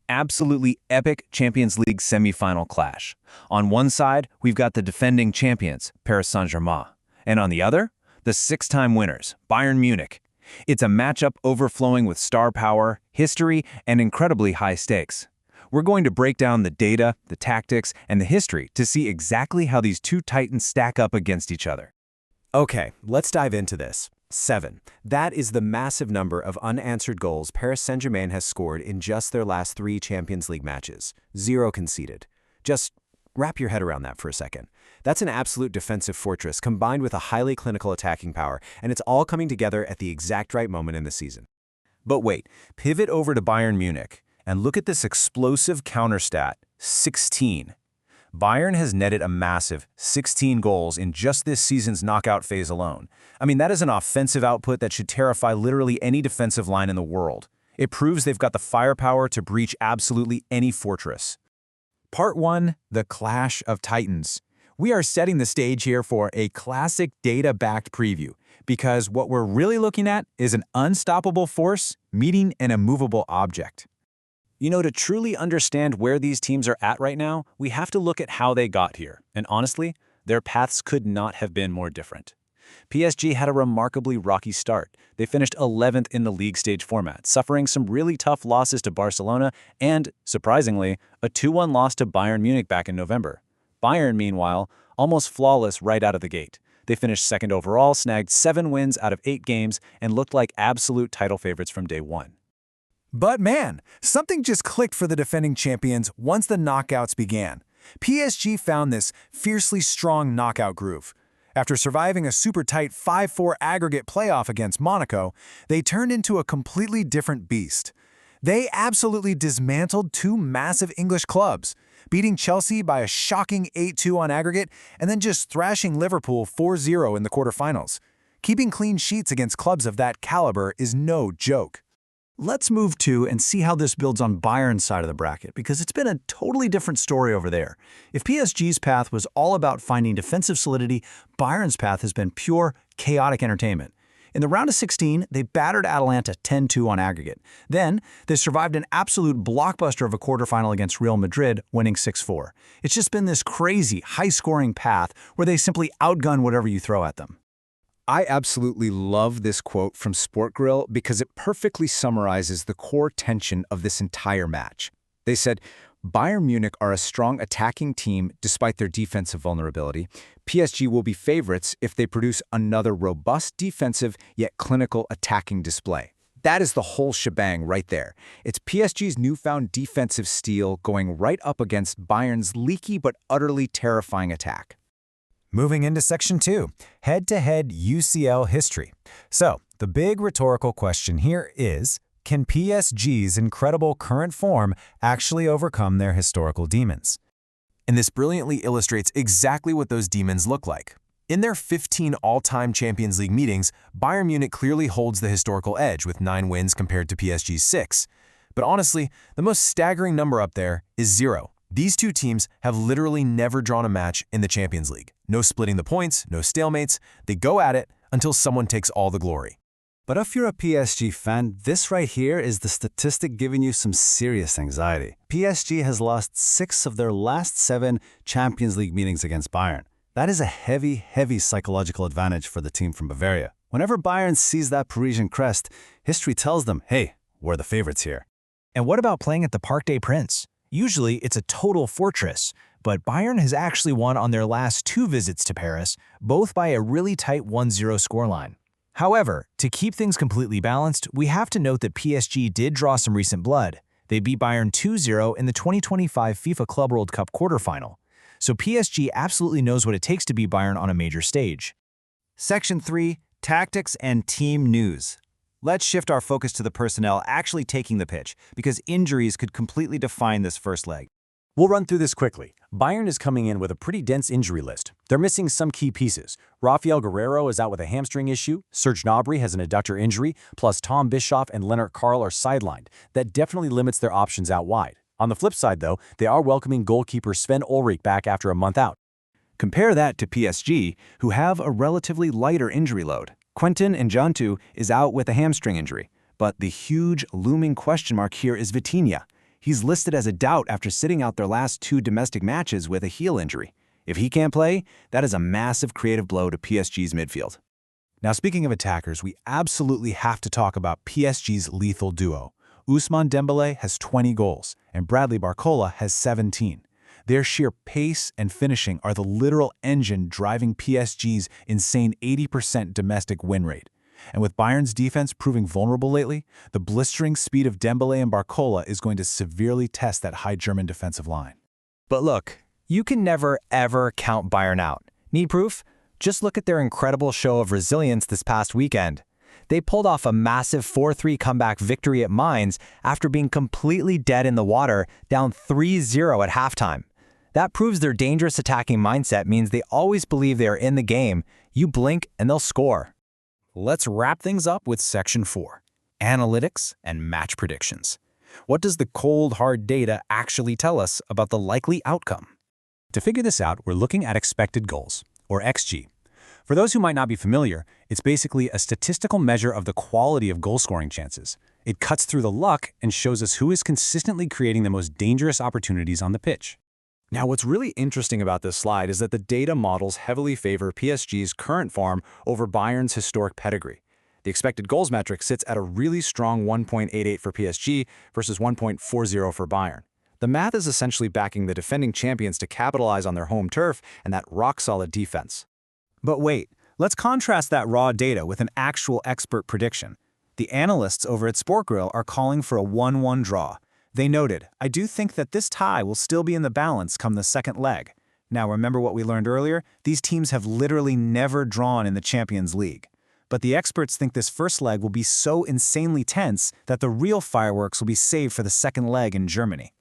Absolutely epic Champions League semi-final clash. On one side, we've got the defending champions, Paris Saint-Germain, and on the other, the six-time winners, Bayern Munich. It's a matchup overflowing with star power, history, and incredibly high stakes. We're going to break down the data, the tactics, and the history to see exactly how these two titans stack up against each other. Okay, let's dive into this. 7. That is the massive number of unanswered goals Paris Saint-Germain has scored in just their last 3 Champions League matches. 0 conceded. Just wrap your head around that for a second. That's an absolute defensive fortress combined with a highly clinical attacking power, and it's all coming together at the exact right moment in the season. But wait, pivot over to Bayern Munich and look at this explosive counter stat, 16. Bayern has netted a massive 16 goals in just this season's knockout phase alone. I mean, that is an offensive output that should terrify literally any defensive line in the world. It proves they've got the firepower to breach absolutely any fortress. Part 1, the Clash of Titans. We are setting the stage here for a classic data-backed preview, because what we're really looking at is an unstoppable force meeting an immovable object. You know, to truly understand where these teams are at right now, we have to look at how they got here. And honestly, their paths could not have been more different. PSG had a remarkably rocky start. They finished 11th in the league stage format, suffering some really tough losses to Barcelona and, surprisingly, a 2-1 loss to Bayern Munich back in November. Bayern, meanwhile, almost flawless right out of the gate. They finished second overall, snagged 7 wins out of 8 games, and looked like absolute title favorites from day one. But man, something just clicked for the defending champions once the knockouts began. PSG found this fiercely strong knockout groove. After surviving a super tight 5-4 aggregate playoff against Monaco, they turned into a completely different beast. They absolutely dismantled 2 massive English clubs, beating Chelsea by a shocking 8-2 on aggregate and then just thrashing Liverpool 4-0 in the quarterfinals. Keeping clean sheets against clubs of that caliber is no joke. Let's move to and see how this builds on Bayern's side of the bracket, because it's been a totally different story over there. If PSG's path was all about finding defensive solidity, Bayern's path has been pure, chaotic entertainment. In the round of 16, they battered Atalanta 10-2 on aggregate. Then, they survived an absolute blockbuster of a quarterfinal against Real Madrid, winning 6-4. It's just been this crazy, high-scoring path where they simply outgun whatever you throw at them. I absolutely love this quote from Sport Grill because it perfectly summarizes the core tension of this entire match. They said, Bayern Munich are a strong attacking team despite their defensive vulnerability. PSG will be favorites if they produce another robust defensive yet clinical attacking display. That is the whole shebang right there. It's PSG's newfound defensive steel going right up against Bayern's leaky but utterly terrifying attack. Moving into Section 2, head-to-head UCL history. So, the big rhetorical question here is, can PSG's incredible current form actually overcome their historical demons? And this brilliantly illustrates exactly what those demons look like. In their 15 all-time Champions League meetings, Bayern Munich clearly holds the historical edge with 9 wins compared to PSG's 6. But honestly, the most staggering number up there is 0. These two teams have literally never drawn a match in the Champions League. No splitting the points, no stalemates. They go at it until someone takes all the glory. But if you're a PSG fan, this right here is the statistic giving you some serious anxiety. PSG has lost 6 of their last 7 Champions League meetings against Bayern. That is a heavy, heavy psychological advantage for the team from Bavaria. Whenever Bayern sees that Parisian crest, history tells them, hey, we're the favorites here. And what about playing at the Parc des Princes? Usually, it's a total fortress, but Bayern has actually won on their last 2 visits to Paris, both by a really tight 1-0 scoreline. However, to keep things completely balanced, we have to note that PSG did draw some recent blood. They beat Bayern 2-0 in the 2025 FIFA Club World Cup quarterfinal. So PSG absolutely knows what it takes to beat Bayern on a major stage. Section 3, Tactics and Team News. Let's shift our focus to the personnel actually taking the pitch, because injuries could completely define this first leg. We'll run through this quickly. Bayern is coming in with a pretty dense injury list. They're missing some key pieces. Rafael Guerreiro is out with a hamstring issue, Serge Gnabry has an adductor injury, plus Tom Bischoff and Lennart Karl are sidelined. That definitely limits their options out wide. On the flip side, though, they are welcoming goalkeeper Sven Ulrich back after a month out. Compare that to PSG, who have a relatively lighter injury load. Quentin Njantu is out with a hamstring injury, but the huge looming question mark here is Vitinha. He's listed as a doubt after sitting out their last 2 domestic matches with a heel injury. If he can't play, that is a massive creative blow to PSG's midfield. Now, speaking of attackers, we absolutely have to talk about PSG's lethal duo. Ousmane Dembélé has 20 goals, and Bradley Barcola has 17. Their sheer pace and finishing are the literal engine driving PSG's insane 80% domestic win rate. And with Bayern's defense proving vulnerable lately, the blistering speed of Dembélé and Barcola is going to severely test that high German defensive line. But look, you can never, ever count Bayern out. Need proof? Just look at their incredible show of resilience this past weekend. They pulled off a massive 4-3 comeback victory at Mainz after being completely dead in the water, down 3-0 at halftime. That proves their dangerous attacking mindset means they always believe they are in the game. You blink and they'll score. Let's wrap things up with Section 4, Analytics and Match Predictions. What does the cold, hard data actually tell us about the likely outcome? To figure this out, we're looking at expected goals, or XG. For those who might not be familiar, it's basically a statistical measure of the quality of goal-scoring chances. It cuts through the luck and shows us who is consistently creating the most dangerous opportunities on the pitch. Now, what's really interesting about this slide is that the data models heavily favor PSG's current form over Bayern's historic pedigree. The expected goals metric sits at a really strong 1.88 for PSG versus 1.40 for Bayern. The math is essentially backing the defending champions to capitalize on their home turf and that rock-solid defense. But wait, let's contrast that raw data with an actual expert prediction. The analysts over at SportGrill are calling for a 1-1 draw. They noted, "I do think that this tie will still be in the balance come the second leg." Now remember what we learned earlier? These teams have literally never drawn in the Champions League. But the experts think this first leg will be so insanely tense that the real fireworks will be saved for the second leg in Germany.